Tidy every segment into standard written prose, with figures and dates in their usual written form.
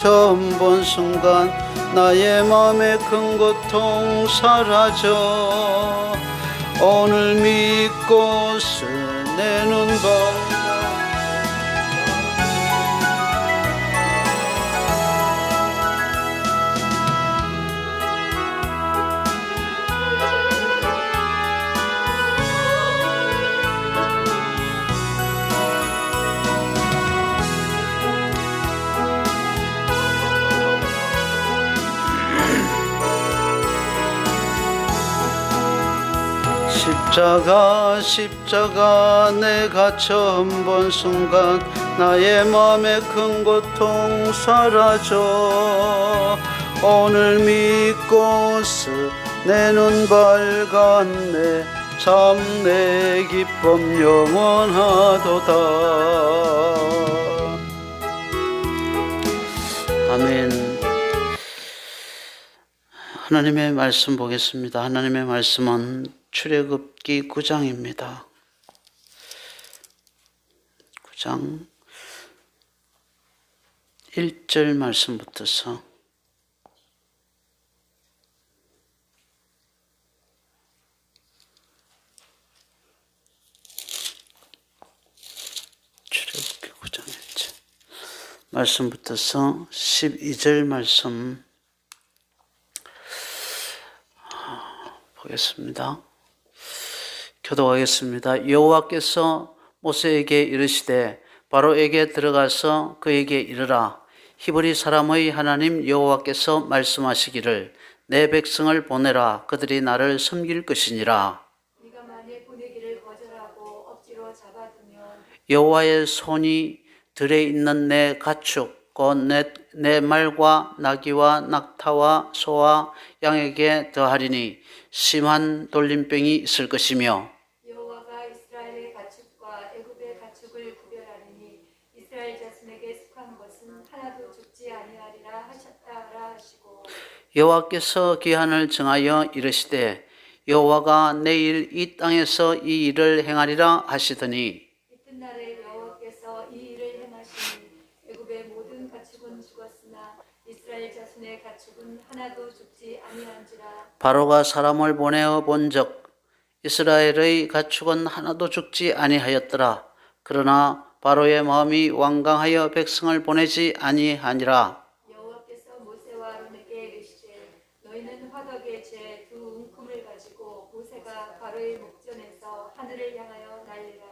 처음 본 순간 나의 맘의 큰 고통 사라져. 오늘 믿고 내눈 밝아. 십자가 내가 처음 본 순간 나의 맘의 큰 고통 사라져. 오늘 믿고 내 눈 밝았네. 참 내 기쁨 영원하도다. 아멘. 하나님의 말씀 보겠습니다. 하나님의 말씀은 출애굽기 9장입니다. 9장 1절 말씀부터서 출애굽기 9장 1절 말씀부터서 12절 말씀 보겠습니다. 교독하겠습니다. 여호와께서 모세에게 이르시되 바로에게 들어가서 그에게 이르라. 히브리 사람의 하나님 여호와께서 말씀하시기를 내 백성을 보내라. 그들이 나를 섬길 것이니라. 네가 만일 보내기를 거절하고 억지로 잡아두면 여호와의 손이 들에 있는 내 가축 곧 내 말과 나귀와 낙타와 소와 양에게 더하리니 심한 돌림병이 있을 것이며 여호와가 이스라엘의 가축과 애굽의 가축을 구별하리니 이스라엘 자손에게 속한 것은 하나도 죽지 아니하리라 하셨다라 하시고 여호와께서 기한을 정하여 이르시되 여호와가 내일 이 땅에서 이 일을 행하리라 하시더니 이튿날에 여호와께서 이 일을 행하시니 애굽의 모든 가축은 죽었으나 이스라엘 자손의 가축은 하나도 죽지 아니한지라. 바로가 사람을 보내어 본즉 이스라엘의 가축은 하나도 죽지 아니하였더라. 그러나 바로의 마음이 완강하여 백성을 보내지 아니하니라. 여호와께서 모세와 아론에게 이르시되 너희는 화덕에 재 두 웅큼을 가지고 모세가 바로의 목전에서 하늘을 향하여 날리라.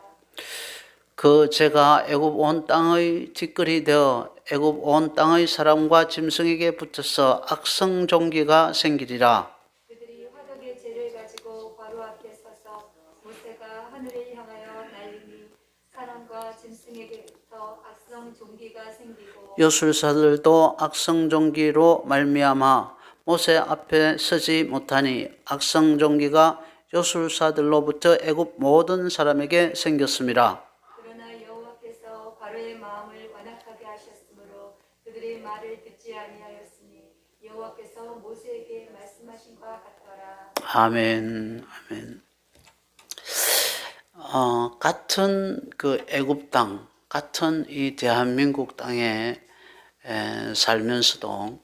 그 재가 애굽 온 땅의 뒷걸이 되어 애굽 온 땅의 사람과 짐승에게 붙어서 악성종기가 생기리라. 그들이 화덕의 재를 가지고 바로 앞에 서서 모세가 하늘을 향하여 날리니 사람과 짐승에게부터 악성 종기가 생기고 여술사들도 악성종기로 말미암아 모세 앞에 서지 못하니 악성종기가 여술사들로부터 애굽 모든 사람에게 생겼음이라. 그러나 여호와께서 바로의 마음을 완악하게 하셨으므로 그들의 말을 듣지 아니하였으니 여호와께서 모세에게 말씀하신 바 같더라. 아멘. 아멘. 같은 그 애굽 땅, 같은 이 대한민국 땅에 살면서도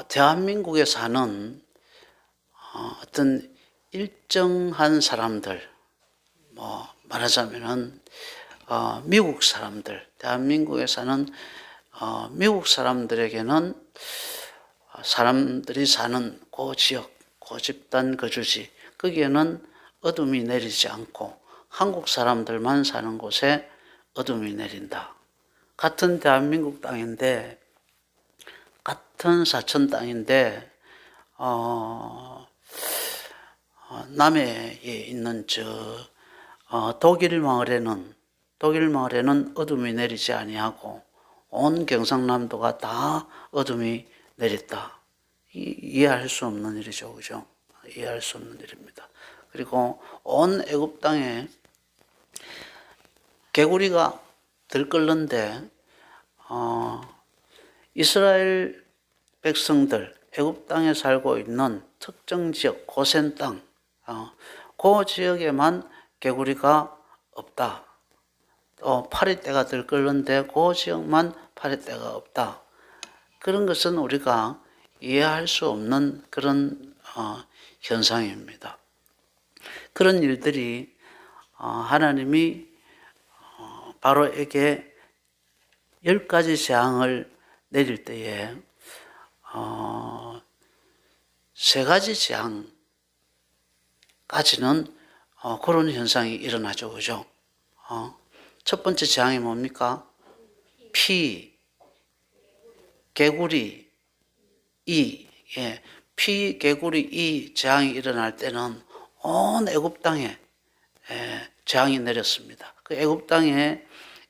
대한민국에 사는 어떤 일정한 사람들, 뭐 말하자면은 미국 사람들, 대한민국에 사는 미국 사람들에게는 사람들이 사는 그 지역, 그 집단 거주지, 거기에는 어둠이 내리지 않고 한국 사람들만 사는 곳에 어둠이 내린다. 같은 대한민국 땅인데, 같은 사천 땅인데, 남해에 있는 독일 마을에는 어둠이 내리지 아니하고 온 경상남도가 다 어둠이 내렸다. 이해할 수 없는 일이죠, 그죠? 이해할 수 없는 일입니다. 그리고 온 애굽 땅에 개구리가 들끓는데 이스라엘 백성들, 애굽 땅에 살고 있는 특정 지역, 고센 땅, 그 지역에만 개구리가 없다. 또 파리떼가 들끓는데 그 지역만 파리떼가 없다. 그런 것은 우리가 이해할 수 없는 그런 현상입니다. 그런 일들이 하나님이 바로에게 10가지 재앙을 내릴 때에 3가지 재앙까지는 그런 현상이 일어나죠. 그죠? 첫 번째 재앙이 뭡니까? 피, 개구리, 이. 예, 피, 개구리, 이 재앙이 일어날 때는 온 애굽 땅에 재앙이 내렸습니다. 그 애굽 땅에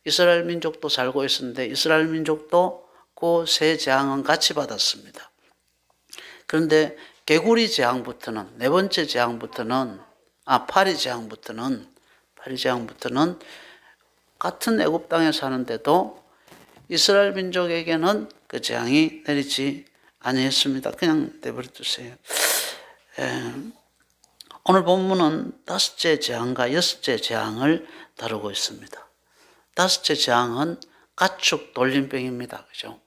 이스라엘 민족도 살고 있었는데 이스라엘 민족도 그 세 재앙은 같이 받았습니다. 그런데 개구리 재앙부터는 네 번째 재앙부터는 파리 재앙부터는 같은 애굽 땅에 사는데도 이스라엘 민족에게는 그 재앙이 내리지 아니했습니다. 그냥 내버려 두세요. 오늘 본문은 5째 재앙과 6째 재앙을 다루고 있습니다. 5째 재앙은 가축 돌림병입니다. 그죠?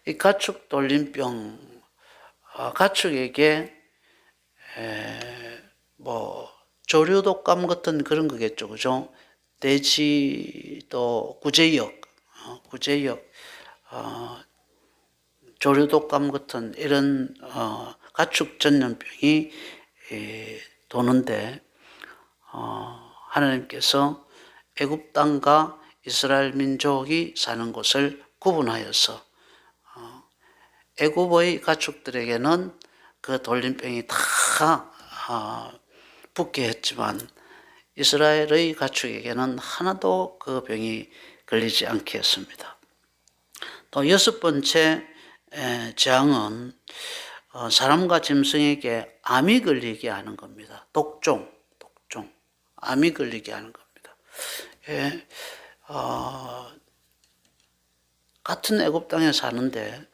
이 가축 돌림병, 가축에게 조류독감 같은 그런 거겠죠. 그죠? 돼지도 구제역, 조류독감 같은 이런 가축 전염병이 도는데 하나님께서 애굽 땅과 이스라엘 민족이 사는 곳을 구분하여서 애굽의 가축들에게는 그 돌림병이 다 붙게 했지만 이스라엘의 가축에게는 하나도 그 병이 걸리지 않게 했습니다. 또 6번째 재앙은 사람과 짐승에게 암이 걸리게 하는 겁니다. 독종, 암이 걸리게 하는 겁니다. 같은 애굽 땅에 사는데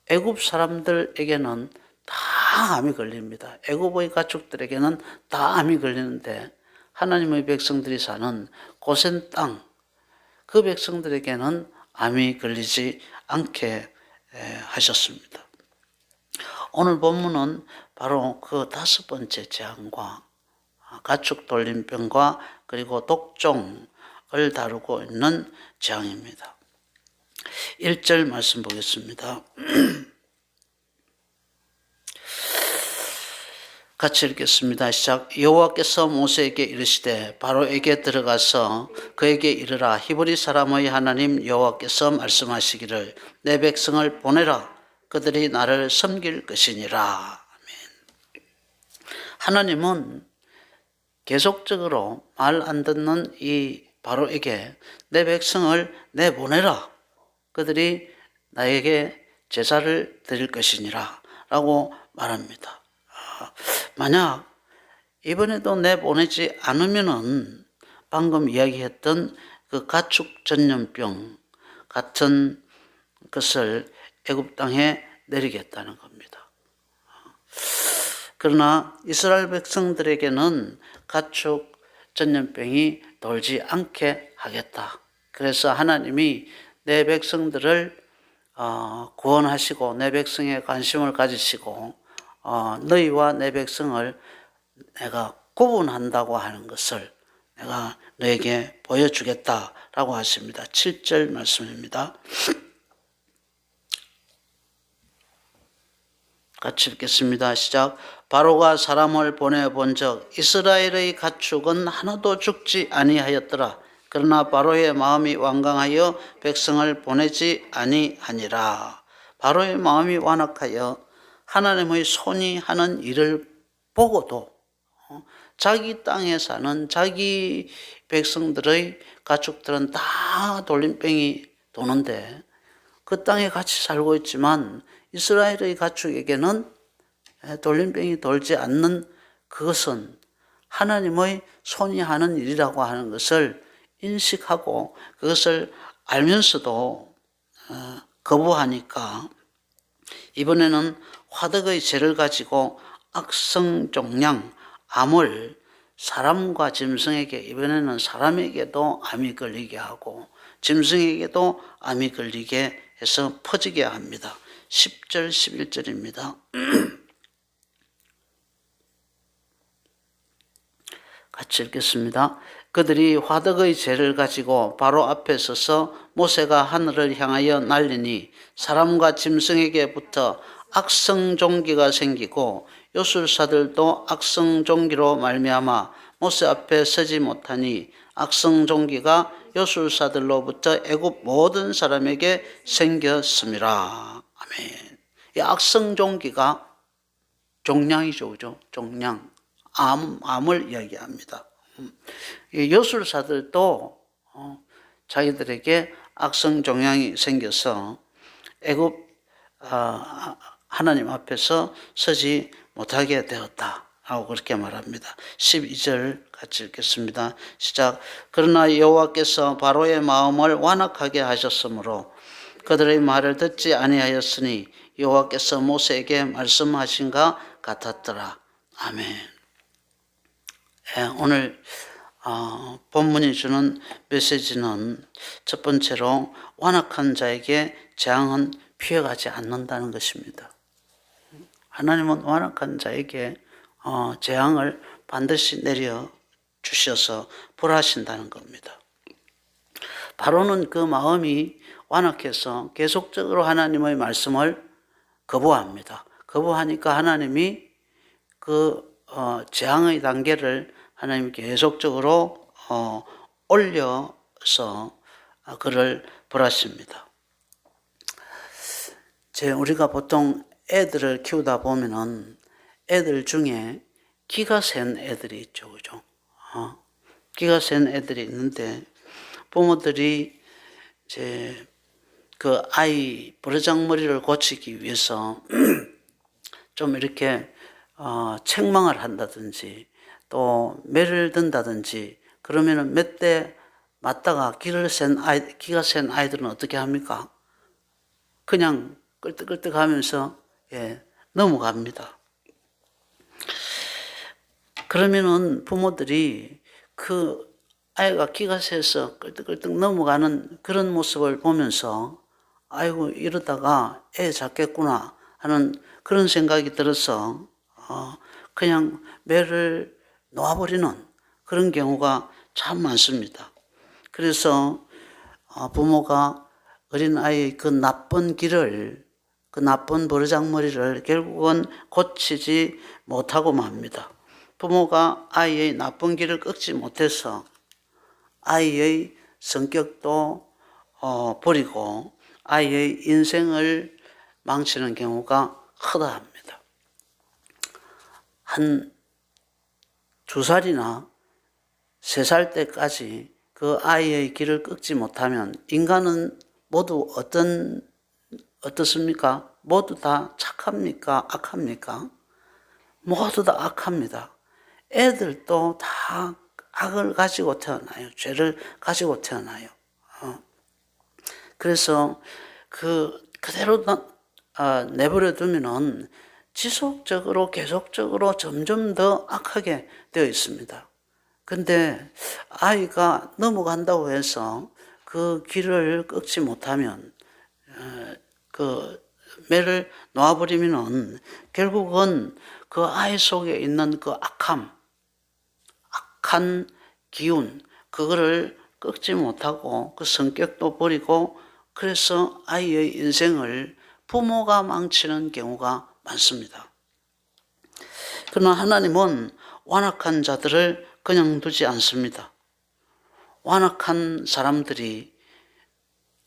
애굽 사람들에게는 다 암이 걸립니다. 애굽의 가축들에게는 다 암이 걸리는데 하나님의 백성들이 사는 고센 땅, 그 백성들에게는 암이 걸리지 않게 하셨습니다. 오늘 본문은 바로 그 5번째 재앙과 가축 돌림병과 그리고 독종을 다루고 있는 재앙입니다. 1절 말씀 보겠습니다. 같이 읽겠습니다. 시작. 여호와께서 모세에게 이르시되 바로에게 들어가서 그에게 이르라. 히브리 사람의 하나님 여호와께서 말씀하시기를 내 백성을 보내라. 그들이 나를 섬길 것이니라. 아멘. 하나님은 계속적으로 말 안 듣는 이 바로에게 내 백성을 내보내라. 그들이 나에게 제사를 드릴 것이니라 라고 말합니다. 만약 이번에도 내보내지 않으면은 방금 이야기했던 그 가축 전염병 같은 것을 애굽 땅에 내리겠다는 겁니다. 그러나 이스라엘 백성들에게는 가축 전염병이 돌지 않게 하겠다. 그래서 하나님이 내 백성들을 구원하시고 내 백성에 관심을 가지시고 너희와 내 백성을 내가 구분한다고 하는 것을 내가 너에게 보여주겠다라고 하십니다. 7절 말씀입니다. 같이 읽겠습니다. 시작. 바로가 사람을 보내본 적 이스라엘의 가축은 하나도 죽지 아니하였더라. 그러나 바로의 마음이 완강하여 백성을 보내지 아니하니라. 바로의 마음이 완악하여 하나님의 손이 하는 일을 보고도 자기 땅에 사는 자기 백성들의 가축들은 다 돌림병이 도는데 그 땅에 같이 살고 있지만 이스라엘의 가축에게는 돌림병이 돌지 않는 그것은 하나님의 손이 하는 일이라고 하는 것을 인식하고 그것을 알면서도 거부하니까 이번에는 화덕의 죄를 가지고 악성종양 암을 사람과 짐승에게, 이번에는 사람에게도 암이 걸리게 하고 짐승에게도 암이 걸리게 해서 퍼지게 합니다. 10절 11절입니다. 같이 읽겠습니다. 그들이 화덕의 재를 가지고 바로 앞에 서서 모세가 하늘을 향하여 날리니 사람과 짐승에게부터 악성종기가 생기고 요술사들도 악성종기로 말미암아 모세 앞에 서지 못하니 악성종기가 요술사들로부터 애굽 모든 사람에게 생겼음이라. 아멘. 이 악성종기가 종량이죠, 그죠? 종량. 암을 이야기합니다. 이 요술사들도 자기들에게 악성종양이 생겨서 애굽 하나님 앞에서 서지 못하게 되었다라고 그렇게 말합니다. 12절 같이 읽겠습니다. 시작. 그러나 여호와께서 바로의 마음을 완악하게 하셨으므로 그들의 말을 듣지 아니하였으니 여호와께서 모세에게 말씀하신가 같았더라. 아멘. 오늘 본문이 주는 메시지는 첫 번째로 완악한 자에게 재앙은 피해가지 않는다는 것입니다. 하나님은 완악한 자에게 재앙을 반드시 내려 주셔서 벌하신다는 겁니다. 바로는 그 마음이 완악해서 계속적으로 하나님의 말씀을 거부합니다. 거부하니까 하나님이 그 재앙의 단계를 하나님이 계속적으로 올려서 그를 벌하십니다. 우리가 보통 애들을 키우다 보면은 애들 중에 기가 센 애들이 있죠, 그죠? 기가 센 애들이 있는데 부모들이 이제 그 아이 버르장머리를 고치기 위해서 좀 이렇게 책망을 한다든지 또 매를 든다든지 그러면은 몇 대 맞다가 기가 센 아이들은 어떻게 합니까? 그냥 끌떡끌떡 하면서 넘어갑니다. 그러면은 부모들이 그 아이가 기가 세서 끌떡끌떡 넘어가는 그런 모습을 보면서 아이고 이러다가 애 잡겠구나 하는 그런 생각이 들어서 그냥 매를 놓아버리는 그런 경우가 참 많습니다. 그래서 부모가 어린아이의 그 나쁜 길을, 그 나쁜 버르장머리를 결국은 고치지 못하고 맙니다. 부모가 아이의 나쁜 길을 꺾지 못해서 아이의 성격도 버리고 아이의 인생을 망치는 경우가 크다 합니다. 한 2살이나 3살 때까지 그 아이의 길을 꺾지 못하면 인간은 모두 어떻습니까? 모두 다 착합니까? 악합니까? 모두 다 악합니다. 애들도 다 악을 가지고 태어나요. 죄를 가지고 태어나요. 그래서 그대로 내버려 두면은 지속적으로 계속적으로 점점 더 악하게 되어 있습니다. 근데 아이가 넘어간다고 해서 그 길을 꺾지 못하면 그 매를 놓아버리면은 결국은 그 아이 속에 있는 그 악한 기운 그거를 꺾지 못하고 그 성격도 버리고 그래서 아이의 인생을 부모가 망치는 경우가 많습니다. 그러나 하나님은 완악한 자들을 그냥 두지 않습니다. 완악한 사람들이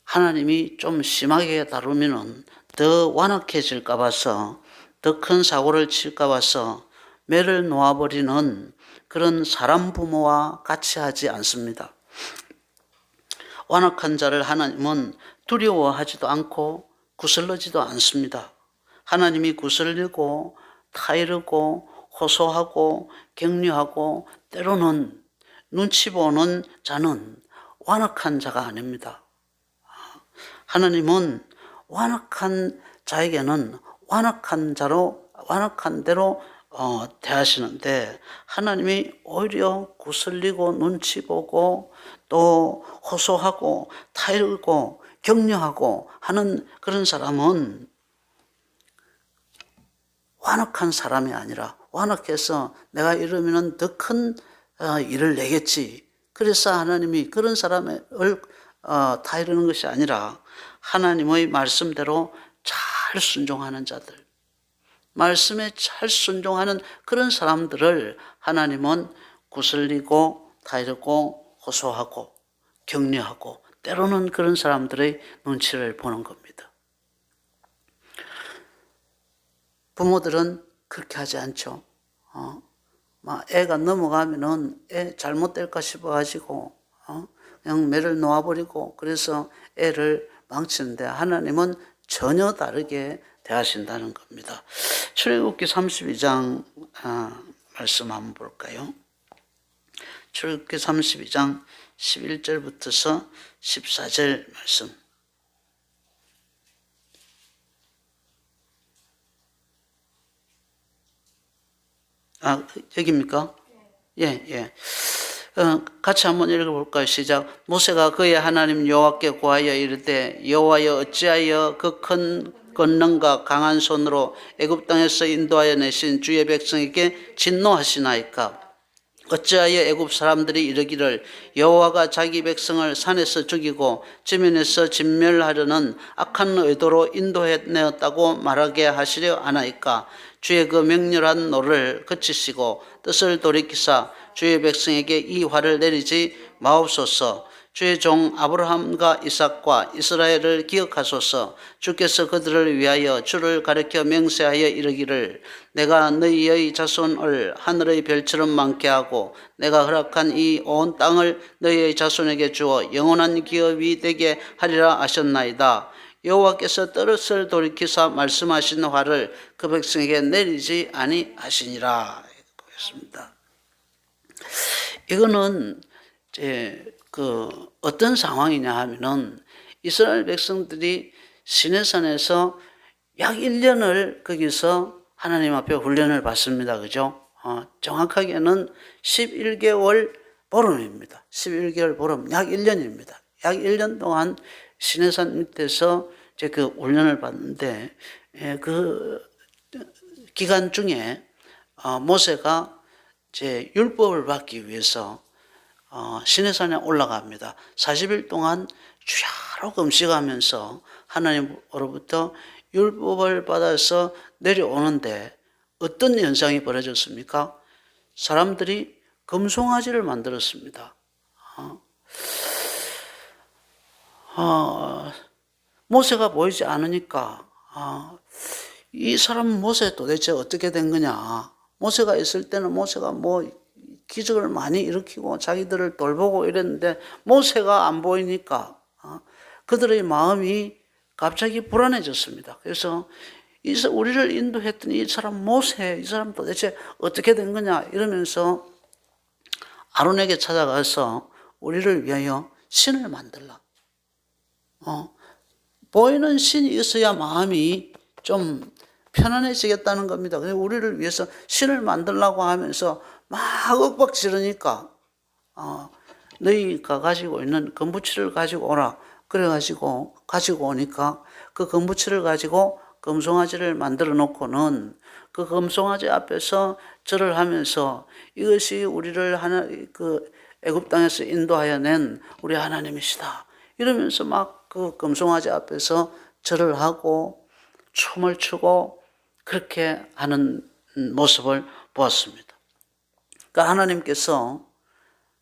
하나님이 좀 심하게 다루면은 더 완악해질까 봐서 더 큰 사고를 칠까 봐서 매를 놓아버리는 그런 사람 부모와 같이 하지 않습니다. 완악한 자를 하나님은 두려워하지도 않고 구슬르지도 않습니다. 하나님이 구슬리고 타이르고 호소하고 격려하고 때로는 눈치 보는 자는 완악한 자가 아닙니다. 하나님은 완악한 자에게는 완악한 대로 대하시는데 하나님이 오히려 구슬리고 눈치 보고 또 호소하고 타일고 격려하고 하는 그런 사람은 완악한 사람이 아니라 완악해서 내가 이러면 더 큰 일을 내겠지. 그래서 하나님이 그런 사람을 타이르는 것이 아니라 하나님의 말씀대로 잘 순종하는 자들, 말씀에 잘 순종하는 그런 사람들을 하나님은 구슬리고 타이르고 호소하고 격려하고 때로는 그런 사람들의 눈치를 보는 겁니다. 부모들은 그렇게 하지 않죠. 막 애가 넘어가면은 애 잘못될까 싶어가지고 그냥 매를 놓아버리고 그래서 애를 망치는데 하나님은 전혀 다르게 대하신다는 겁니다. 출애굽기 32장 말씀 한번 볼까요? 출애굽기 32장 11절부터서 14절 말씀. 여기입니까? 예. 같이 한번 읽어볼까요? 시작. 모세가 그의 하나님 여호와께 구하여 이르되 여호와여 어찌하여 그 큰 권능과 강한 손으로 애굽 땅에서 인도하여 내신 주의 백성에게 진노하시나이까? 어찌하여 애굽 사람들이 이르기를 여호와가 자기 백성을 산에서 죽이고 지면에서 진멸하려는 악한 의도로 인도해내었다고 말하게 하시려 하나이까? 주의 그 명렬한 노를 그치시고 뜻을 돌이키사 주의 백성에게 이 화를 내리지 마옵소서. 주의 종 아브라함과 이삭과 이스라엘을 기억하소서. 주께서 그들을 위하여 주를 가르쳐 맹세하여 이르기를 내가 너희의 자손을 하늘의 별처럼 많게 하고 내가 허락한 이 온 땅을 너희의 자손에게 주어 영원한 기업이 되게 하리라 하셨나이다. 여호와께서 뜻을 돌이키사 말씀하신 화를 그 백성에게 내리지 아니하시니라. 보겠습니다. 이거는 어떤 상황이냐 하면은 이스라엘 백성들이 시내산에서 약 1년을 거기서 하나님 앞에 훈련을 받습니다. 그죠? 정확하게는 11개월 보름입니다. 11개월 보름, 약 1년입니다. 약 1년 동안 시내산 밑에서 이제 그 훈련을 받는데 그 기간 중에 모세가 이제 율법을 받기 위해서 시내산에 올라갑니다. 40일 동안 주야로 금식하면서 하나님으로부터 율법을 받아서 내려오는데 어떤 현상이 벌어졌습니까? 사람들이 금송아지를 만들었습니다. 모세가 보이지 않으니까 이 사람 모세 도대체 어떻게 된 거냐. 모세가 있을 때는 모세가 뭐 기적을 많이 일으키고 자기들을 돌보고 이랬는데 모세가 안 보이니까 그들의 마음이 갑자기 불안해졌습니다. 그래서 우리를 인도했던 이 사람 모세, 이 사람 도대체 어떻게 된 거냐 이러면서 아론에게 찾아가서 우리를 위하여 신을 만들라. 보이는 신이 있어야 마음이 좀 편안해지겠다는 겁니다. 그래서 우리를 위해서 신을 만들라고 하면서 막 윽박 지르니까 너희가 가지고 있는 금부치를 가지고 오라. 그래가지고 가지고 오니까 그 금부치를 가지고 금송아지를 만들어 놓고는 그 금송아지 앞에서 절을 하면서 이것이 우리를 애굽 땅에서 인도하여 낸 우리 하나님이시다. 이러면서 막 그 금송아지 앞에서 절을 하고 춤을 추고 그렇게 하는 모습을 보았습니다. 그러니까 하나님께서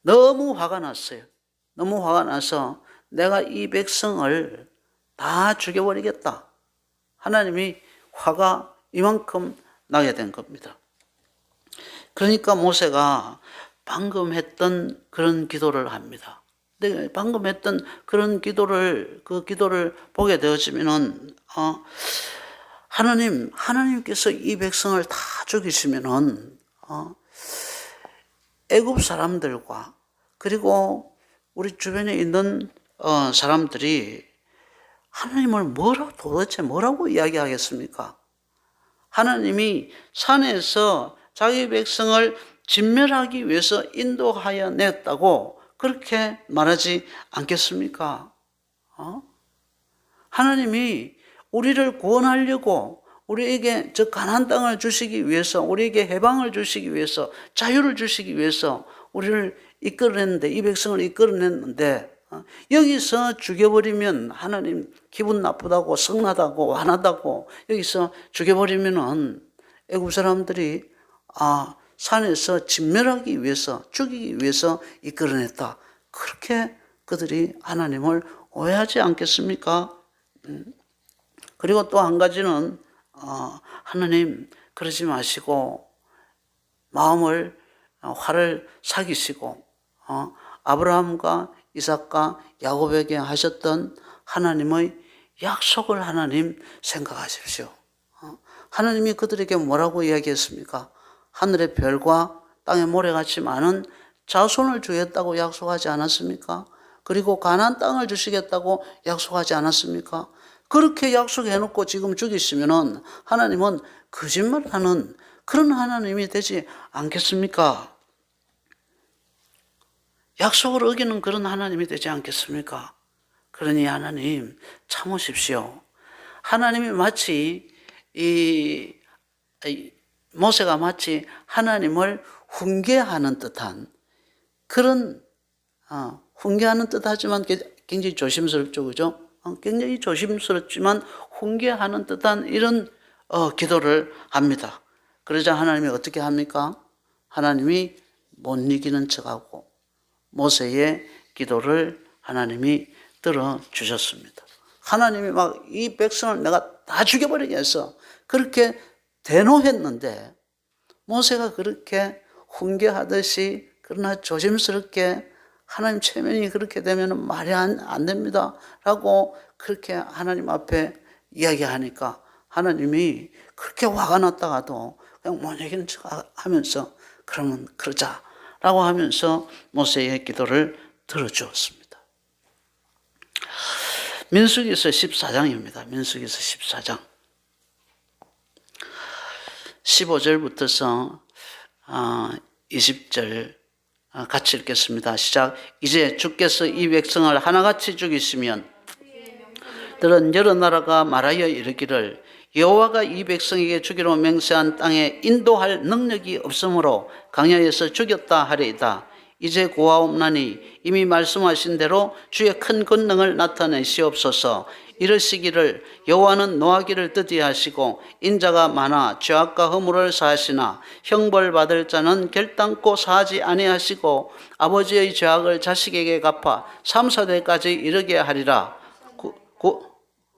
너무 화가 났어요. 너무 화가 나서 내가 이 백성을 다 죽여버리겠다. 하나님이 화가 이만큼 나게 된 겁니다. 그러니까 모세가 방금 했던 그런 기도를 합니다. 근데 방금 했던 그런 기도를 보게 되어지면은 하나님께서 이 백성을 다 죽이시면은 애굽 사람들과 그리고 우리 주변에 있는 사람들이 하나님을 도대체 뭐라고 이야기하겠습니까? 하나님이 산에서 자기 백성을 진멸하기 위해서 인도하여 냈다고 그렇게 말하지 않겠습니까? 하나님이 우리를 구원하려고 우리에게 저 가나안 땅을 주시기 위해서, 우리에게 해방을 주시기 위해서, 자유를 주시기 위해서 우리를 이끌어냈는데, 이 백성을 이끌어냈는데 여기서 죽여버리면 하나님 기분 나쁘다고, 성나다고, 화나다고 여기서 죽여버리면은 애굽 사람들이 산에서 진멸하기 위해서, 죽이기 위해서 이끌어냈다. 그렇게 그들이 하나님을 오해하지 않겠습니까? 그리고 또 한 가지는 하나님 그러지 마시고 마음을 화를 사기시고 아브라함과 이삭과 야곱에게 하셨던 하나님의 약속을 하나님 생각하십시오. 하나님이 그들에게 뭐라고 이야기했습니까? 하늘의 별과 땅의 모래같이 많은 자손을 주겠다고 약속하지 않았습니까? 그리고 가나안 땅을 주시겠다고 약속하지 않았습니까? 그렇게 약속해놓고 지금 죽이시면은 하나님은 거짓말하는 그런 하나님이 되지 않겠습니까? 약속을 어기는 그런 하나님이 되지 않겠습니까? 그러니 하나님 참으십시오. 하나님이 마치 모세가 마치 하나님을 훈계하는 듯한 그런 훈계하는 듯하지만 굉장히 조심스럽죠, 그죠? 굉장히 조심스럽지만 훈계하는 듯한 이런 기도를 합니다. 그러자 하나님이 어떻게 합니까? 하나님이 못 이기는 척하고 모세의 기도를 하나님이 들어주셨습니다. 하나님이 막 이 백성을 내가 다 죽여버리겠어 그렇게 대노했는데 모세가 그렇게 훈계하듯이 그러나 조심스럽게 하나님 체면이 그렇게 되면 말이 안 됩니다 라고 그렇게 하나님 앞에 이야기하니까 하나님이 그렇게 화가 났다가도 그냥 못 이기는 척 하면서 그러면 그러자 라고 하면서 모세의 기도를 들어주었습니다. 민수기서 14장입니다. 민수기서 14장 15절부터서 20절 같이 읽겠습니다. 시작. 이제 주께서 이 백성을 하나같이 죽이시면 들은 여러 나라가 말하여 이르기를 여호와가 이 백성에게 주기로 맹세한 땅에 인도할 능력이 없으므로 광야에서 죽였다 하리이다. 이제 고하옵나니 이미 말씀하신 대로 주의 큰 권능을 나타내시옵소서. 이르시기를 여호와는 노하기를 더디하시고 인자가 많아 죄악과 허물을 사하시나 형벌받을 자는 결단코 사하지 아니하시고 아버지의 죄악을 자식에게 갚아 3, 4대까지 이르게 하리라.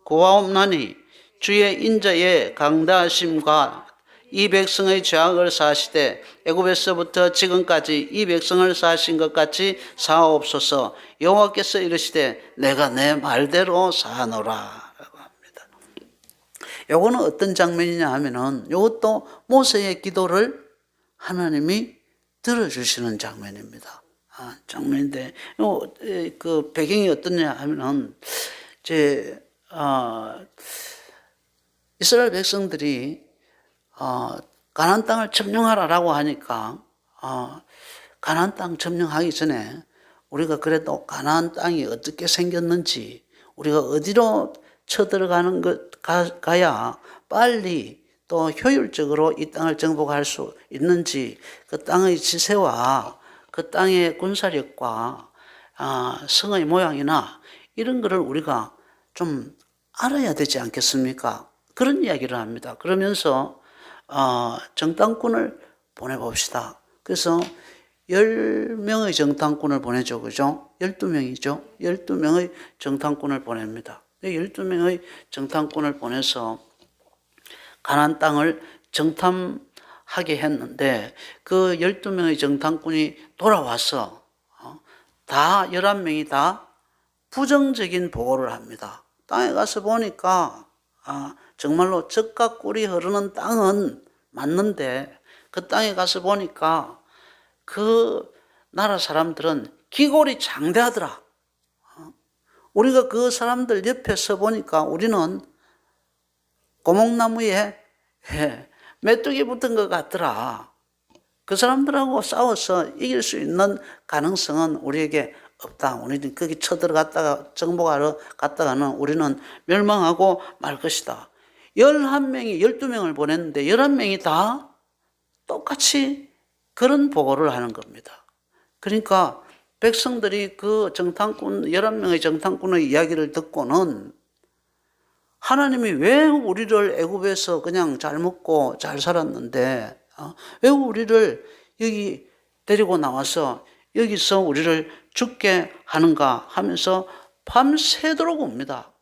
고하옵나니 주의 인자의 강다하심과 이 백성의 죄악을 사하시되 애굽에서부터 지금까지 이 백성을 사하신 것 같이 사하옵소서. 여호와께서 이르시되 내가 내 말대로 사하노라 라고 합니다. 요거는 어떤 장면이냐 하면은 요것도 모세의 기도를 하나님이 들어주시는 장면입니다. 장면인데 그 배경이 어떠냐 하면은 이제 이스라엘 백성들이 가나안 땅을 점령하라라고 하니까 가나안 땅 점령하기 전에 우리가 그래도 가나안 땅이 어떻게 생겼는지 우리가 어디로 쳐들어가는 것 가야 빨리 또 효율적으로 이 땅을 정복할 수 있는지 그 땅의 지세와 그 땅의 군사력과 성의 모양이나 이런 거를 우리가 좀 알아야 되지 않겠습니까? 그런 이야기를 합니다. 그러면서 정탐꾼을 보내봅시다. 그래서 10명의 정탐꾼을 보내죠. 그죠? 12명이죠. 12명의 정탐꾼을 보냅니다. 12명의 정탐꾼을 보내서 가나안 땅을 정탐하게 했는데 그 12명의 정탐꾼이 돌아와서 다 11명이 다 부정적인 보고를 합니다. 땅에 가서 보니까 정말로 젖과 꿀이 흐르는 땅은 맞는데 그 땅에 가서 보니까 그 나라 사람들은 기골이 장대하더라. 우리가 그 사람들 옆에 서 보니까 우리는 고목나무에 메뚜기 붙은 것 같더라. 그 사람들하고 싸워서 이길 수 있는 가능성은 우리에게 없다. 우리는 거기 쳐들어갔다가 정복하러 갔다가는 우리는 멸망하고 말 것이다. 11명이 12명을 보냈는데 11명이 다 똑같이 그런 보고를 하는 겁니다. 그러니까 백성들이 그 정탐꾼 11명의 정탐꾼의 이야기를 듣고는 하나님이 왜 우리를 애굽에서 그냥 잘 먹고 잘 살았는데 왜 우리를 여기 데리고 나와서 여기서 우리를 죽게 하는가 하면서 밤새도록 옵니다.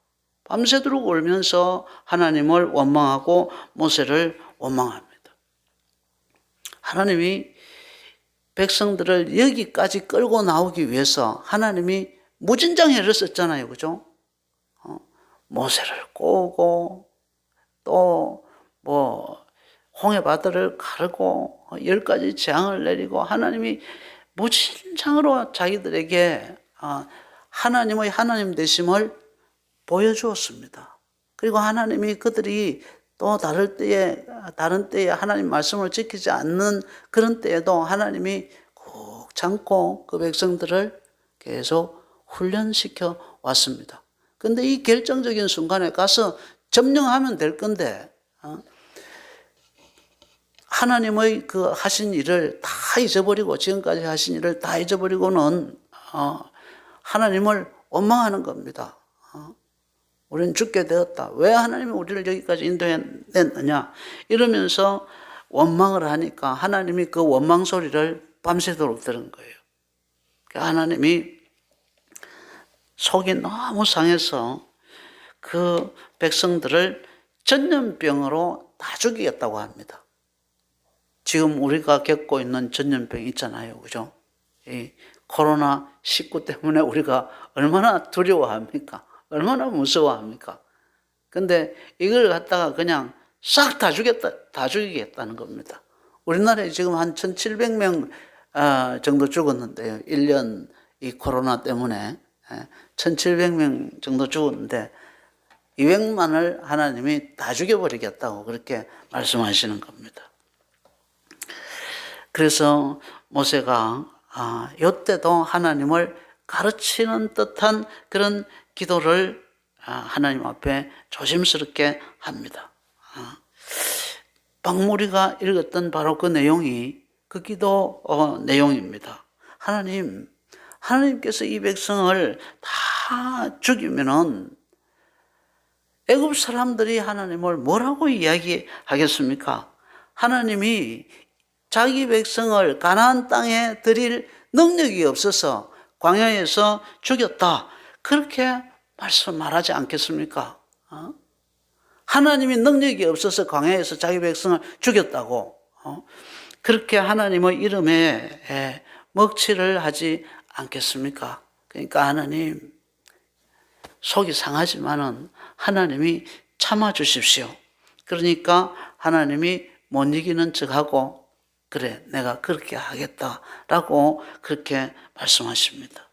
밤새도록 울면서 하나님을 원망하고 모세를 원망합니다. 하나님이 백성들을 여기까지 끌고 나오기 위해서 하나님이 무진장애를 썼잖아요. 그죠? 모세를 꼬고 또 홍해바다를 가르고 10가지 재앙을 내리고 하나님이 무진장으로 자기들에게 하나님의 하나님 되심을 보여주었습니다. 그리고 하나님이 그들이 또 다른 때에 하나님 말씀을 지키지 않는 그런 때에도 하나님이 꼭 참고 그 백성들을 계속 훈련시켜 왔습니다. 근데 이 결정적인 순간에 가서 점령하면 될 건데 하나님의 그 하신 일을 다 잊어버리고 지금까지 하신 일을 다 잊어버리고는 하나님을 원망하는 겁니다. 우리는 죽게 되었다. 왜 하나님이 우리를 여기까지 인도해냈느냐 이러면서 원망을 하니까 하나님이 그 원망 소리를 밤새도록 들은 거예요. 하나님이 속이 너무 상해서 그 백성들을 전염병으로 다 죽이겠다고 합니다. 지금 우리가 겪고 있는 전염병 있잖아요. 그죠? 이 코로나19 때문에 우리가 얼마나 두려워합니까? 얼마나 무서워합니까? 근데 이걸 갖다가 그냥 싹 다 죽이겠다는 겁니다. 우리나라에 지금 한 1,700명 정도 죽었는데요. 1년 이 코로나 때문에 1,700명 정도 죽었는데 200만을 하나님이 다 죽여버리겠다고 그렇게 말씀하시는 겁니다. 그래서 모세가 이때도 하나님을 가르치는 듯한 그런 기도를 하나님 앞에 조심스럽게 합니다. 박무리가 읽었던 바로 그 내용이 그 기도 내용입니다. 하나님께서 이 백성을 다 죽이면은 애굽 사람들이 하나님을 뭐라고 이야기하겠습니까? 하나님이 자기 백성을 가나안 땅에 들일 능력이 없어서 광야에서 죽였다. 그렇게 말하지 않겠습니까? 하나님이 능력이 없어서 광야에서 자기 백성을 죽였다고 그렇게 하나님의 이름에 먹칠을 하지 않겠습니까? 그러니까 하나님 속이 상하지만은 하나님이 참아주십시오. 그러니까 하나님이 못 이기는 척하고 그래 내가 그렇게 하겠다라고 그렇게 말씀하십니다.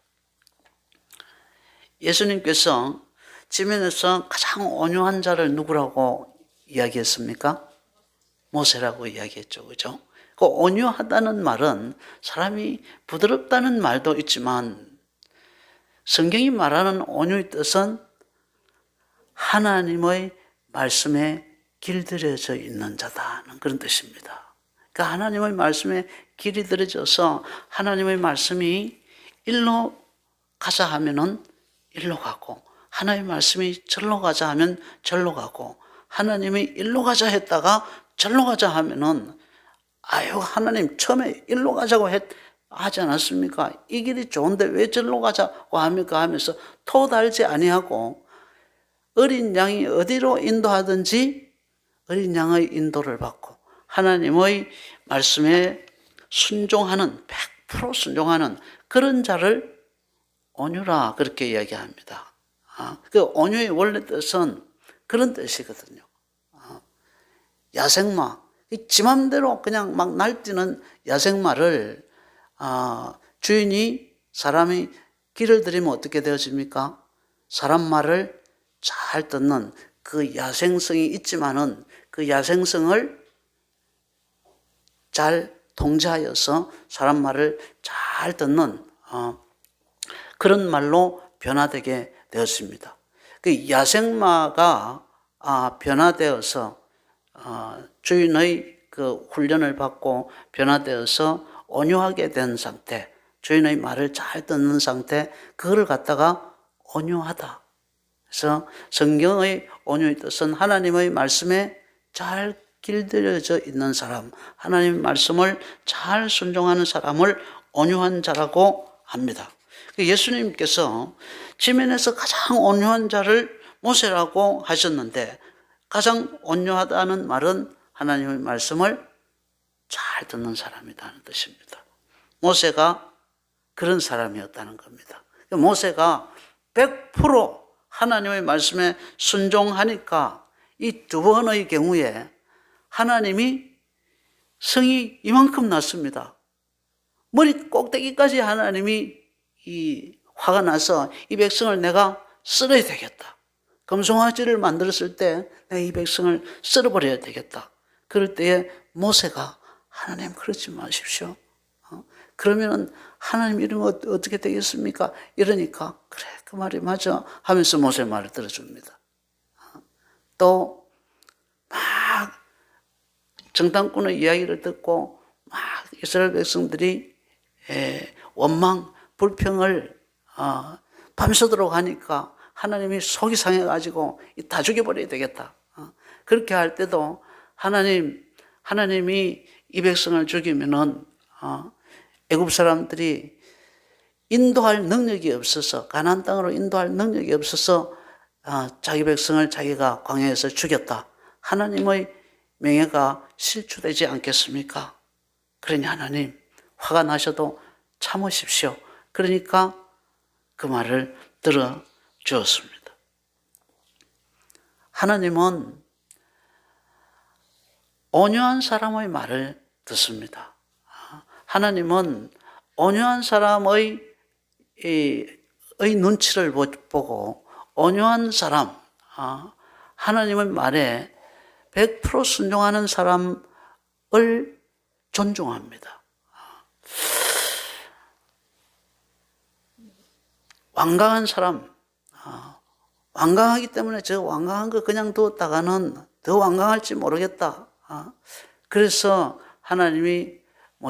예수님께서 지면에서 가장 온유한 자를 누구라고 이야기했습니까? 모세라고 이야기했죠. 그죠? 그 온유하다는 말은 사람이 부드럽다는 말도 있지만 성경이 말하는 온유의 뜻은 하나님의 말씀에 길들여져 있는 자다는 그런 뜻입니다. 그러니까 하나님의 말씀에 길이 들여져서 하나님의 말씀이 일로 가자 하면은 일로 가고 하나님의 말씀이 절로 가자 하면 절로 가고 하나님이 일로 가자 했다가 절로 가자 하면은 아유 하나님 처음에 일로 가자고 하지 않았습니까? 이 길이 좋은데 왜 절로 가자고 합니까? 하면서 토달지 아니하고 어린 양이 어디로 인도하든지 어린 양의 인도를 받고 하나님의 말씀에 순종하는 100% 순종하는 그런 자를 온유라 그렇게 이야기합니다. 그 온유의 원래 뜻은 그런 뜻이거든요. 야생마, 지 맘대로 그냥 막 날뛰는 야생마를 주인이 사람이 길을 들이면 어떻게 되어집니까? 사람 말을 잘 듣는 그 야생성이 있지만은 그 야생성을 잘 통제하여서 사람 말을 잘 듣는 그런 말로 변화되게 되었습니다. 그 야생마가 변화되어서 주인의 그 훈련을 받고 변화되어서 온유하게 된 상태, 주인의 말을 잘 듣는 상태, 그거를 갖다가 온유하다. 그래서 성경의 온유의 뜻은 하나님의 말씀에 잘 길들여져 있는 사람, 하나님의 말씀을 잘 순종하는 사람을 온유한 자라고 합니다. 예수님께서 지면에서 가장 온유한 자를 모세라고 하셨는데, 가장 온유하다는 말은 하나님의 말씀을 잘 듣는 사람이라는 뜻입니다. 모세가 그런 사람이었다는 겁니다. 모세가 100% 하나님의 말씀에 순종하니까 이 두 번의 경우에 하나님이 성이 이만큼 났습니다. 머리 꼭대기까지 하나님이 화가 나서 이 백성을 내가 썰어야 되겠다. 금송아지를 만들었을 때 내가 이 백성을 썰어버려야 되겠다. 그럴 때에 모세가 하나님 그러지 마십시오. 그러면 하나님 이러면 어떻게 되겠습니까? 이러니까 그래 그 말이 맞아 하면서 모세 말을 들어줍니다. 또 막 정탐꾼의 이야기를 듣고 막 이스라엘 백성들이 원망 불평을 밤새도록 하니까 하나님이 속이 상해가지고 다 죽여버려야 되겠다. 그렇게 할 때도 하나님이 이 백성을 죽이면은 애굽 사람들이 인도할 능력이 없어서, 가나안 땅으로 인도할 능력이 없어서 자기 백성을 자기가 광야에서 죽였다. 하나님의 명예가 실추되지 않겠습니까? 그러니 하나님 화가 나셔도 참으십시오. 그러니까 그 말을 들어주었습니다. 하나님은 온유한 사람의 말을 듣습니다. 하나님은 온유한 사람의 눈치를 보고 온유한 사람, 하나님의 말에 100% 순종하는 사람을 존중합니다. 완강한 사람, 완강하기 때문에 저 완강한 거 그냥 두었다가는 더 완강할지 모르겠다. 그래서 하나님이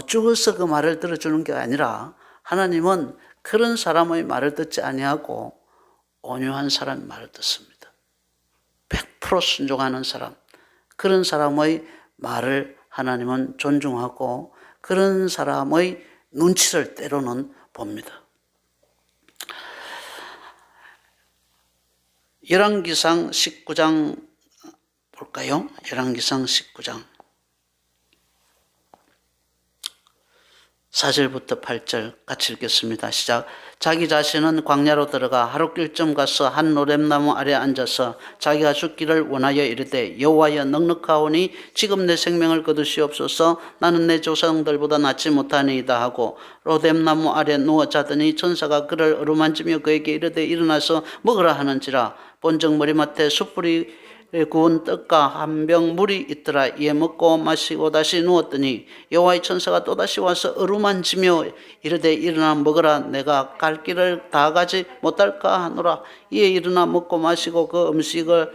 죽어서 그 말을 들어주는 게 아니라 하나님은 그런 사람의 말을 듣지 아니하고 온유한 사람의 말을 듣습니다. 100% 순종하는 사람, 그런 사람의 말을 하나님은 존중하고 그런 사람의 눈치를 때로는 봅니다. 열왕기상 19장 볼까요? 열왕기상 19장 4절부터 8절 같이 읽겠습니다. 시작. 자기 자신은 광야로 들어가 하룻길쯤 가서 한 노렘나무 아래 앉아서 자기가 죽기를 원하여 이르되 여호와여 넉넉하오니 지금 내 생명을 거두시옵소서. 나는 내 조상들보다 낫지 못하니이다 하고 로뎀나무 아래 누워 자더니 천사가 그를 어루만지며 그에게 이르되 일어나서 먹으라 하는지라. 본즉 머리맡에 숯불이 구운 떡과 한 병 물이 있더라. 이에 먹고 마시고 다시 누웠더니 여호와의 천사가 또다시 와서 어루만지며 이르되 일어나 먹으라. 내가 갈 길을 다 가지 못할까 하노라. 이에 일어나 먹고 마시고 그 음식을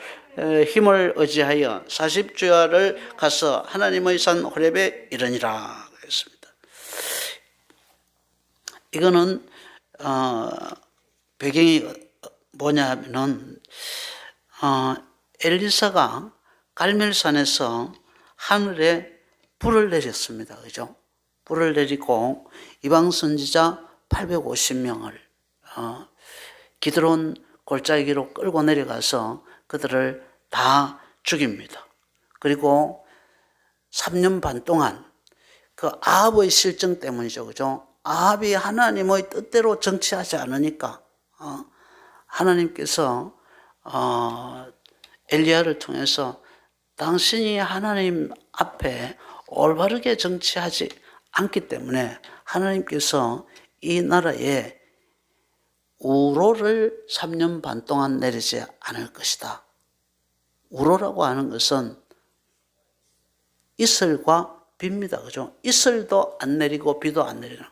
힘을 의지하여 40주야를 가서 하나님의 산 호렙에 이르니라 그랬습니다. 이거는 배경이 뭐냐 하면은 엘리사가 갈멜산에서 하늘에 불을 내렸습니다. 그죠? 불을 내리고 이방 선지자 850명을 기드론 골짜기로 끌고 내려가서 그들을 다 죽입니다. 그리고 3년 반 동안 그 아합의 실정 때문이죠. 그죠? 아합이 하나님의 뜻대로 정치하지 않으니까 하나님께서 엘리야를 통해서 당신이 하나님 앞에 올바르게 정치하지 않기 때문에 하나님께서 이 나라에 우로를 3년 반 동안 내리지 않을 것이다. 우로라고 하는 것은 이슬과 빕니다. 그죠? 이슬도 안 내리고 비도 안 내리는.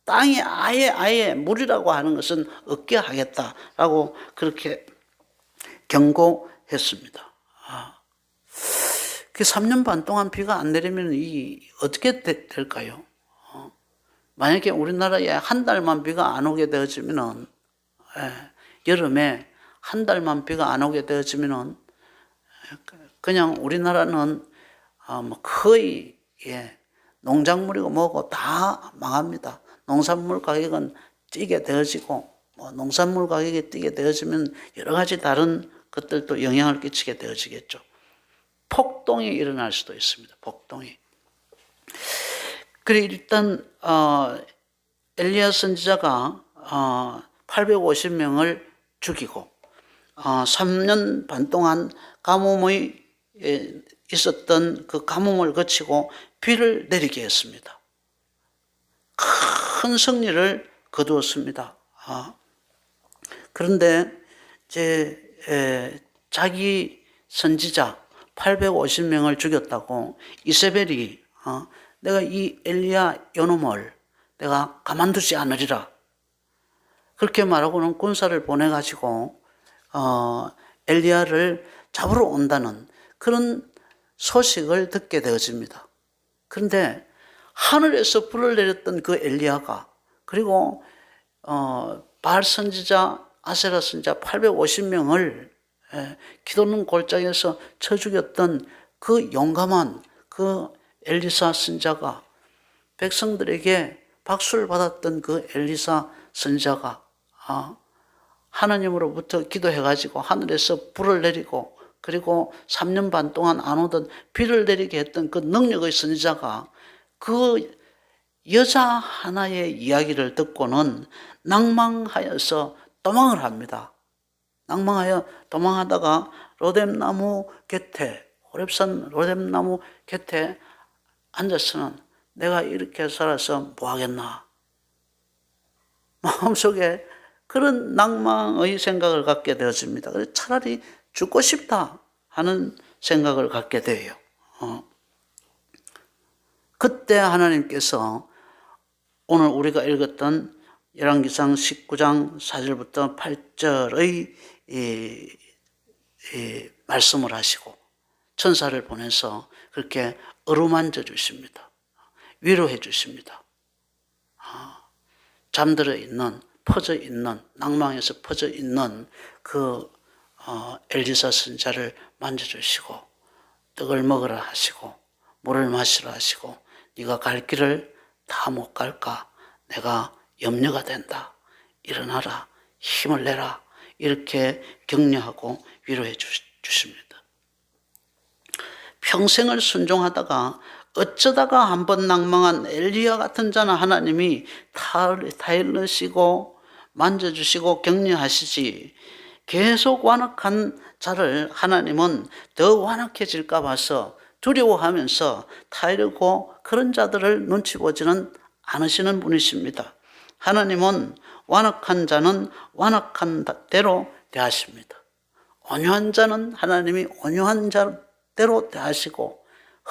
땅이 아예 물이라고 하는 것은 없게 하겠다라고 그렇게 경고했습니다. 그 3년 반 동안 비가 안 내리면 어떻게 될까요? 만약에 우리나라에 한 달만 비가 안 오게 되어지면은, 여름에 한 달만 비가 안 오게 되어지면은, 그냥 우리나라는 뭐 거의 농작물이고 뭐고 다 망합니다. 농산물 가격은 뛰게 되어지고, 뭐 농산물 가격이 뛰게 되어지면 여러 가지 다른 것들도 영향을 끼치게 되어지겠죠. 폭동이 일어날 수도 있습니다. 폭동이. 그래 일단 엘리야 선지자가 850명을 죽이고 3년 반 동안 가뭄이 있었던 그 가뭄을 거치고 비를 내리게 했습니다. 큰 승리를 거두었습니다. 그런데 이제 자기 선지자 850명을 죽였다고 이세벨이 내가 이 엘리야 요놈을 내가 가만두지 않으리라 그렇게 말하고는 군사를 보내가지고 엘리야를 잡으러 온다는 그런 소식을 듣게 되어집니다. 그런데 하늘에서 불을 내렸던 그 엘리야가 그리고 바알 선지자 아세라 선지자 850명을 기도는 골짜기에서 쳐 죽였던 그 용감한 그 엘리사 선지자가 백성들에게 박수를 받았던 그 엘리사 선지자가 하나님으로부터 기도해가지고 하늘에서 불을 내리고 그리고 3년 반 동안 안 오던 비를 내리게 했던 그 능력의 선지자가 그 여자 하나의 이야기를 듣고는 낭망하여서 도망을 합니다. 낭망하여 도망하다가 로뎀나무 곁에 호렙산 로뎀나무 곁에 앉아서는 내가 이렇게 살아서 뭐 하겠나 마음속에 그런 낭망의 생각을 갖게 되었습니다. 그래서 차라리 죽고 싶다 하는 생각을 갖게 돼요. 그때 하나님께서 오늘 우리가 읽었던 열왕기상 19장 4절부터 8절의 말씀을 하시고 천사를 보내서 그렇게 어루만져 주십니다. 위로해 주십니다. 잠들어 있는, 퍼져 있는, 낭망에서 퍼져 있는 그 엘리사 선지자를 만져주시고 떡을 먹으라 하시고 물을 마시라 하시고 네가 갈 길을 다 못 갈까? 내가 염려가 된다. 일어나라. 힘을 내라. 이렇게 격려하고 위로해 주십니다. 평생을 순종하다가 어쩌다가 한번 낭망한 엘리야 같은 자는 하나님이 타일르시고 만져주시고 격려하시지 계속 완악한 자를 하나님은 더 완악해질까 봐서 두려워하면서 타이르고 그런 자들을 눈치 보지는 않으시는 분이십니다. 하나님은 완악한 자는 완악한 대로 대하십니다. 온유한 자는 하나님이 온유한 자대로 대하시고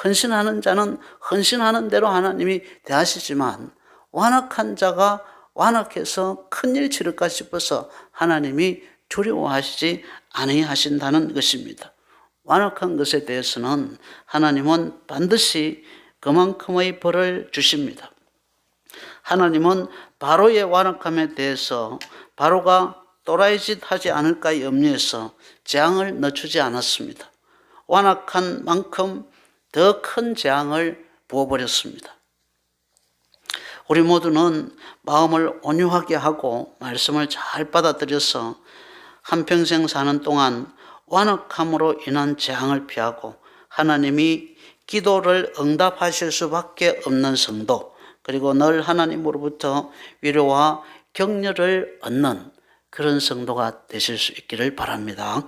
헌신하는 자는 헌신하는 대로 하나님이 대하시지만 완악한 자가 완악해서 큰일 치를까 싶어서 하나님이 두려워하시지 아니하신다는 것입니다. 완악한 것에 대해서는 하나님은 반드시 그만큼의 벌을 주십니다. 하나님은 바로의 완악함에 대해서 바로가 또라이짓 하지 않을까 염려해서 재앙을 늦추지 않았습니다. 완악한 만큼 더 큰 재앙을 부어버렸습니다. 우리 모두는 마음을 온유하게 하고 말씀을 잘 받아들여서 한평생 사는 동안 완악함으로 인한 재앙을 피하고 하나님이 기도를 응답하실 수밖에 없는 성도 그리고 늘 하나님으로부터 위로와 격려를 얻는 그런 성도가 되실 수 있기를 바랍니다.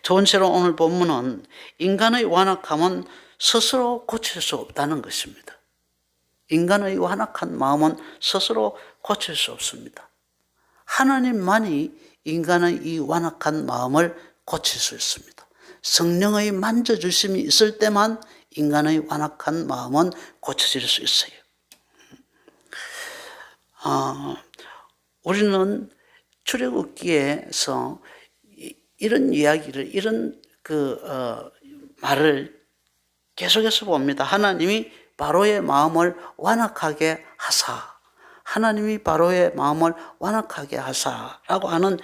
두 번째로 오늘 본문은 인간의 완악함은 스스로 고칠 수 없다는 것입니다. 인간의 완악한 마음은 스스로 고칠 수 없습니다. 하나님만이 인간의 이 완악한 마음을 고칠 수 있습니다. 성령의 만져주심이 있을 때만 인간의 완악한 마음은 고쳐질 수 있어요. 우리는 출애굽기에서 이런 이야기를, 이런 말을 계속해서 봅니다. 하나님이 바로의 마음을 완악하게 하사, 하나님이 바로의 마음을 완악하게 하사라고 하는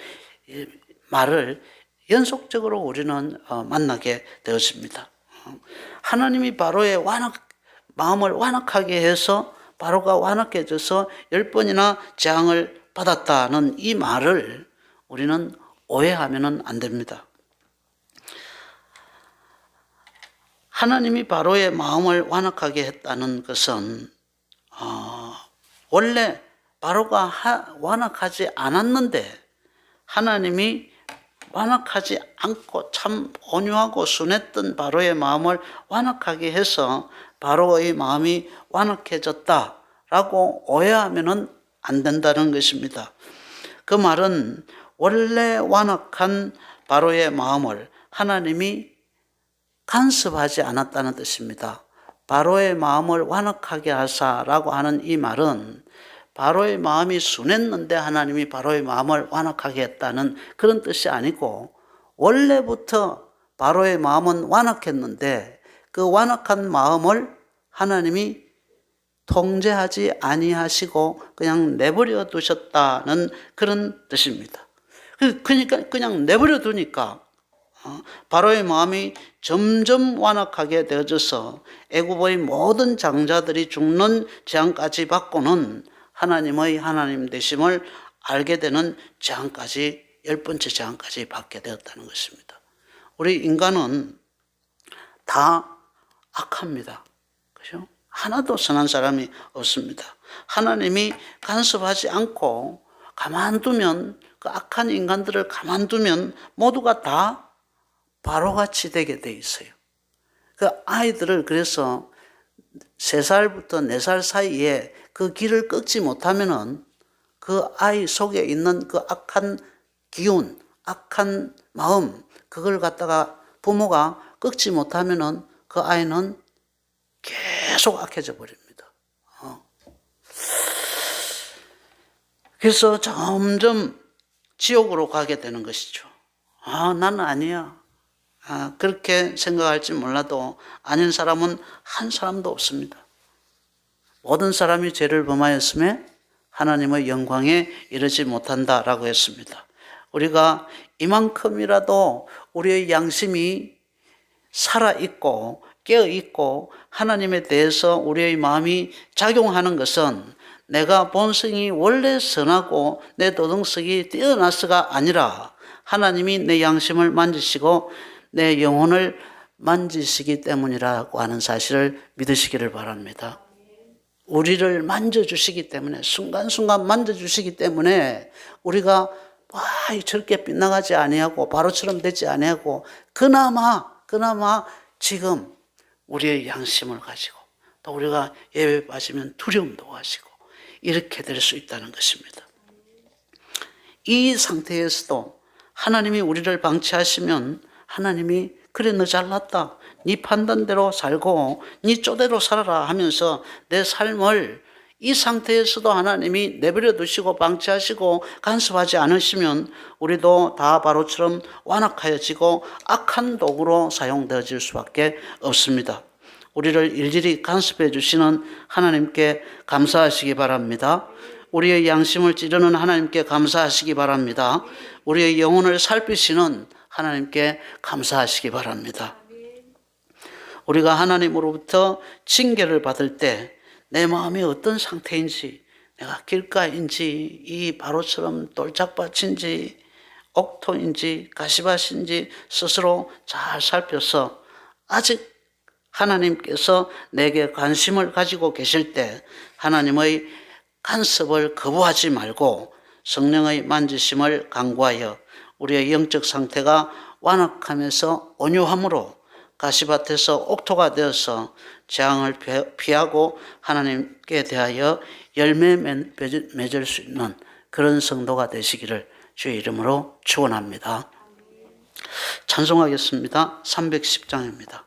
말을 연속적으로 우리는 만나게 되었습니다. 하나님이 바로의 마음을 완악하게 해서 바로가 완악해져서 10번이나 재앙을 받았다는 이 말을 우리는 오해하면 안 됩니다. 하나님이 바로의 마음을 완악하게 했다는 것은 원래 바로가 완악하지 않았는데 하나님이 완악하지 않고 참 온유하고 순했던 바로의 마음을 완악하게 해서 바로의 마음이 완악해졌다라고 오해하면 안 된다는 것입니다. 그 말은 원래 완악한 바로의 마음을 하나님이 간섭하지 않았다는 뜻입니다. 바로의 마음을 완악하게 하사라고 하는 이 말은 바로의 마음이 순했는데 하나님이 바로의 마음을 완악하게 했다는 그런 뜻이 아니고, 원래부터 바로의 마음은 완악했는데 그 완악한 마음을 하나님이 통제하지 아니하시고 그냥 내버려 두셨다는 그런 뜻입니다. 그러니까 그냥 내버려 두니까 바로의 마음이 점점 완악하게 되어져서 애굽의 모든 장자들이 죽는 재앙까지 받고는 하나님의 하나님 되심을 알게 되는 재앙까지, 10번째 재앙까지 받게 되었다는 것입니다. 우리 인간은 다 악합니다. 그죠? 하나도 선한 사람이 없습니다. 하나님이 간섭하지 않고 가만두면, 그 악한 인간들을 가만두면 모두가 다 바로같이 되게 돼 있어요. 그 아이들을 그래서 3살부터 4살 사이에 그 길을 꺾지 못하면은 그 아이 속에 있는 그 악한 기운, 악한 마음, 그걸 갖다가 부모가 꺾지 못하면은 그 아이는 계속 악해져 버립니다. 그래서 점점 지옥으로 가게 되는 것이죠. 나는 아니야. 그렇게 생각할지 몰라도 아닌 사람은 한 사람도 없습니다. 모든 사람이 죄를 범하였음에 하나님의 영광에 이르지 못한다라고 했습니다. 우리가 이만큼이라도 우리의 양심이 살아있고 깨어있고 하나님에 대해서 우리의 마음이 작용하는 것은 내가 본성이 원래 선하고 내 도덕성이 뛰어나서가 아니라 하나님이 내 양심을 만지시고 내 영혼을 만지시기 때문이라고 하는 사실을 믿으시기를 바랍니다. 우리를 만져주시기 때문에, 순간순간 만져주시기 때문에 우리가 저렇게 빗나가지 아니하고 바로처럼 되지 아니하고 그나마 지금 우리의 양심을 가지고 또 우리가 예외 빠지면 두려움도 가지고 이렇게 될 수 있다는 것입니다. 이 상태에서도 하나님이 우리를 방치하시면 하나님이 그래 너 잘났다, 네 판단대로 살고 네 쪼대로 살아라 하면서 내 삶을 이 상태에서도 하나님이 내버려 두시고 방치하시고 간섭하지 않으시면 우리도 다 바로처럼 완악하여지고 악한 도구로 사용되어질 수밖에 없습니다. 우리를 일일이 간섭해 주시는 하나님께 감사하시기 바랍니다. 우리의 양심을 찌르는 하나님께 감사하시기 바랍니다. 우리의 영혼을 살피시는 하나님께 감사하시기 바랍니다. 우리가 하나님으로부터 징계를 받을 때 내 마음이 어떤 상태인지, 내가 길가인지 이 바로처럼 돌짝밭인지 옥토인지 가시밭인지 스스로 잘 살펴서 아직 하나님께서 내게 관심을 가지고 계실 때 하나님의 간섭을 거부하지 말고 성령의 만지심을 간구하여 우리의 영적 상태가 완악하면서 온유함으로 가시밭에서 옥토가 되어서 재앙을 피하고 하나님께 대하여 열매 맺을 수 있는 그런 성도가 되시기를 주의 이름으로 축원합니다. 찬송하겠습니다. 310장입니다.